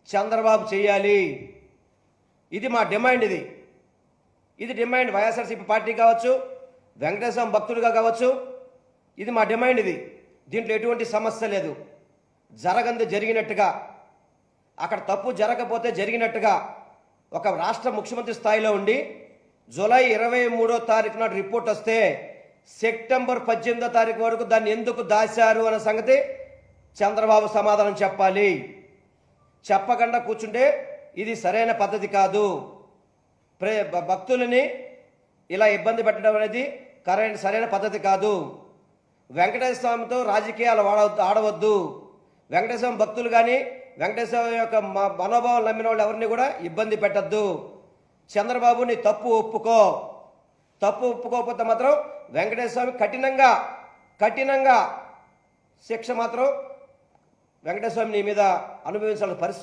చంద్రబాబు చేయాలి. ఇది మా డిమాండ్. ఇది డిమాండ్. వైఎస్ఆర్సీపీ పార్టీ కావచ్చు, వెంకటేశ్వర భక్తులుగా కావచ్చు, ఇది మా డిమాండ్. దీంట్లో ఎటువంటి సమస్య లేదు. జరగంది జరిగినట్టుగా, అక్కడ తప్పు జరగకపోతే జరిగినట్టుగా ఒక రాష్ట్ర ముఖ్యమంత్రి స్థాయిలో ఉండి జూలై 23వ తారీఖు నాడు రిపోర్ట్ వస్తే సెప్టెంబర్ 18వ తారీఖు వరకు దాన్ని ఎందుకు దాచారు అనే సంగతి చంద్రబాబు సమాధానం చెప్పాలి. చెప్పకుండా కూర్చుంటే ఇది సరైన పద్ధతి కాదు. భక్తులని ఇలా ఇబ్బంది పెట్టడం అనేది సరైన పద్ధతి కాదు. వెంకటేశ్వర స్వామితో రాజకీయాలు ఆడవద్దు. వెంకటేశ్వర భక్తులు కానీ వెంకటేశ్వర యొక్క మనోభావాలు నమ్మిన వాళ్ళు ఎవరిని కూడా ఇబ్బంది పెట్టద్దు. చంద్రబాబు నీ తప్పు ఒప్పుకో. తప్పు ఒప్పుకోకపోతే మాత్రం వెంకటేశ్వర స్వామి కఠినంగా శిక్ష మాత్రం వెంకటేశ్వర స్వామి నీ మీద అనుభవించాల్సిన పరిస్థితి